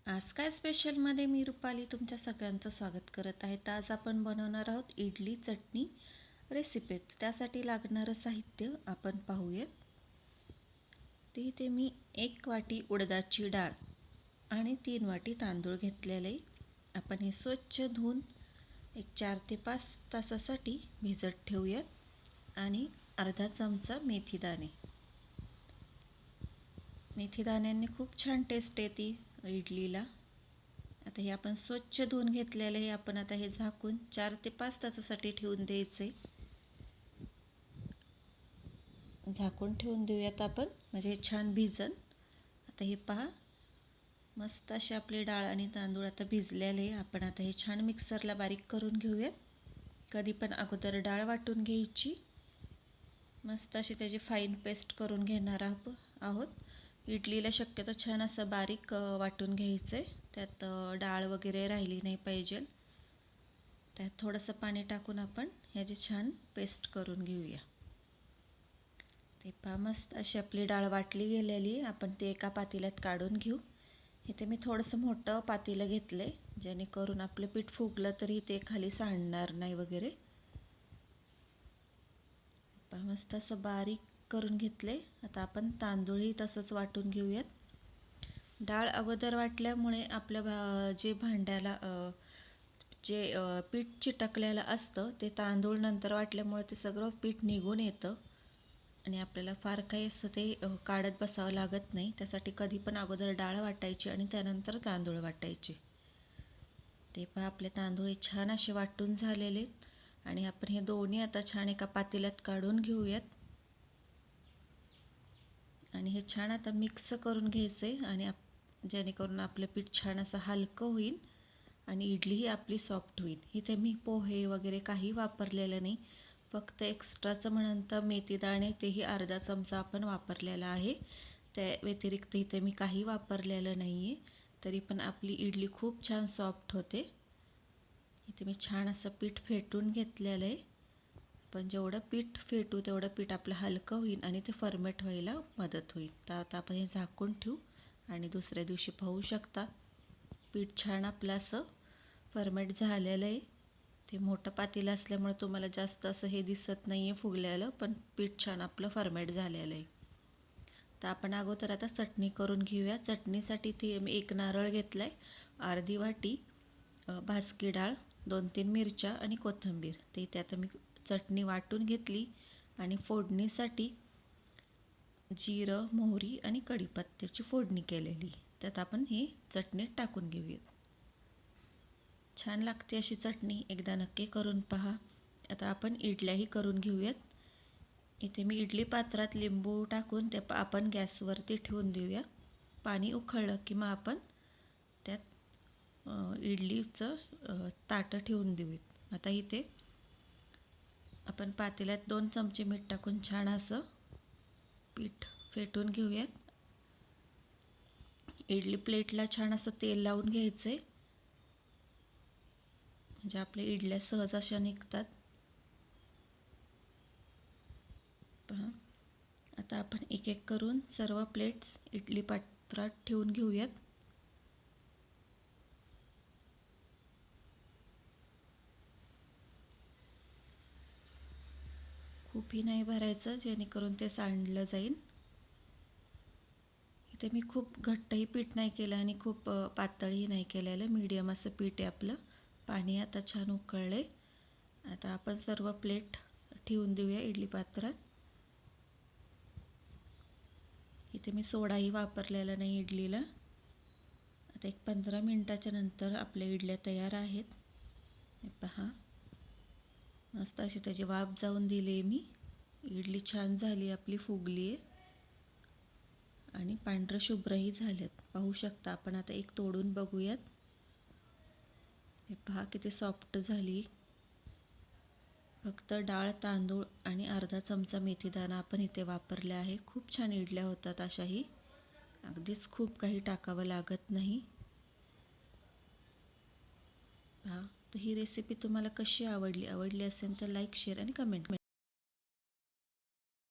आज काय स्पेशलमध्ये मी रुपाली तुमच्या सगळ्यांचं स्वागत करत आहे. तर आज आपण बनवणार आहोत इडली चटणी रेसिपी. त्यासाठी लागणारं साहित्य आपण पाहूयात. ते इथे मी 1 वाटी उडदाची डाळ आणि 3 वाटी तांदूळ घेतलेले. आपण हे स्वच्छ धुवून एक 4 ते 5 तासासाठी भिजत ठेवूयात. आणि अर्धा चमचा मेथीदाणे. मेथीदाण्यांनी खूप छान टेस्ट येते इडलीला. आता हे आपण स्वच्छ धुवून घेतलेलं आहे. आपण आता हे झाकून 4 ते 5 तासासाठी ठेवून द्यायचे. झाकून ठेवून देऊयात आपण, म्हणजे हे छान भिजन. आता हे पहा, मस्त अशी आपली डाळ आणि तांदूळ आता भिजलेले. आपण आता हे छान मिक्सरला बारीक करून घेऊयात. कधी पण अगोदर डाळ वाटून घ्यायची, मस्त अशी त्याची फाईन पेस्ट करून घेणार आहोत. इडलीला शक्यतो छान असं बारीक वाटून घ्यायचं आहे. त्यात डाळ वगैरे राहिली नाही पाहिजे. त्यात थोडंसं पाणी टाकून आपण ह्याची छान पेस्ट करून घेऊया. ते पहा, मस्त अशी आपली डाळ वाटली गेलेली. आपण ते एका पातेल्यात काढून घेऊ. इथे मी थोडंसं मोठं पातेलं घेतलं आहे, जेणेकरून आपलं पीठ फुगलं तरी ते खाली सांडणार नाही वगैरे. पहा, मस्त असं बारीक करून घेतले. आता आपण तांदूळही तसंच वाटून घेऊयात. डाळ अगोदर वाटल्यामुळे आपल्या जे भांड्याला जे पीठ चिटकलेलं असतं ते तांदूळ नंतर वाटल्यामुळे ते सगळं पीठ निघून येतं आणि आपल्याला फार काही असं ते काढत बसावं लागत नाही. त्यासाठी कधी पण अगोदर डाळ वाटायची आणि त्यानंतर तांदूळ वाटायचे. ते पहा, आपले तांदूळ छान असे वाटून झालेले आहेत आणि आपण हे दोन्ही आता छान एका पातेल्यात काढून घेऊयात. आणि हे छान आता मिक्स करून घ्यायचं आहे आणि जेणेकरून आपलं पीठ छान असं हलकं होईल आणि इडलीही आपली सॉफ्ट होईल. इथे मी पोहे वगैरे काही वापरलेलं नाही, फक्त एक्स्ट्राचं म्हणून तर मेथीदाणे तेही अर्धा चमचा आपण वापरलेला आहे. त्या व्यतिरिक्त इथे मी काही वापरलेलं नाही आहे. तरी पण आपली इडली खूप छान सॉफ्ट होते. इथे मी छान असं पीठ फेटून घेतलेलं आहे. पण जेवढं पीठ फेटू तेवढं पीठ आपलं हलकं होईल आणि ते फर्मेट व्हायला मदत होईल. तर आता आपण हे झाकून ठेवू आणि दुसऱ्या दिवशी पाहू शकता पीठ छान आपलं असं फर्मेट झालेलं आहे. ते मोठं पातेलं असल्यामुळे तुम्हाला जास्त असं हे दिसत नाही आहे फुगलेलं, पण पीठ छान आपलं फर्मेट झालेलं आहे. तर आपण अगोदर आता चटणी करून घेऊया. चटणीसाठी ते मी 1 नारळ घेतला आहे, अर्धी वाटी भाजकी डाळ, 2-3 मिरच्या आणि कोथिंबीर. ते इथे आता मी चटणी वाटून घेतली आणि फोडणीसाठी जिरं, मोहरी आणि कढीपत्त्याची फोडणी केलेली. त्यात आपण ही चटणी टाकून घेऊयात. छान लागते अशी चटणी, एकदा नक्की करून पहा. आता आपण इडल्याही करून घेऊयात. इथे मी इडली पात्रात लिंबू टाकून ते आपण गॅसवरती ठेवून देऊया. पाणी उकळलं की मग आपण त्यात इडलीचं ताटं ठेवून देऊयात. आता इथे आपण पातेल्यात 2 चमचे मीठ टाकून छान असं पीठ फेटून घेऊयात. इडली प्लेटला छान असं तेल लावून घ्यायचं आहे, म्हणजे आपल्या इडल्या सहज अशा निघतात. पहा, आता आपण एक एक करून सर्व प्लेट्स इडली पात्रात ठेवून घेऊयात. खूपही नाही भरायचं, जेणेकरून ते सांडलं जाईल. इथे मी खूप घट्टही पीठ नाही केलं आणि खूप पातळही नाही केलेलं, मीडियम असं पीठ आहे आपलं. पाणी आता छान उकळले. आता आपण सर्व प्लेट ठेवून देऊया इडली पात्रात. इथे मी सोडाही वापरलेला नाही इडलीला. आता एक 15 मिनिटाच्या नंतर आपल्या इडल्या तयार आहेत. हे पहा, मस्त अशी त्याची वाफ जाऊन दिली मी. इडली छान झाली आपली, फुगली आहे आणि पांढरं शुभ्रही झालेत. पाहू शकता आपण. आता एक तोडून बघूयात. हे पहा किती सॉफ्ट झाली. फक्त डाळ, तांदूळ आणि अर्धा चमचा मेथीदाणा आपण इथे वापरले आहे. खूप छान इडल्या होतात अशाही, अगदीच खूप काही टाकावं लागत नाही. पहा, तर ही रेसिपी तुम्हाला कशी आवडली असेल तर लाईक, शेअर आणि कमेंट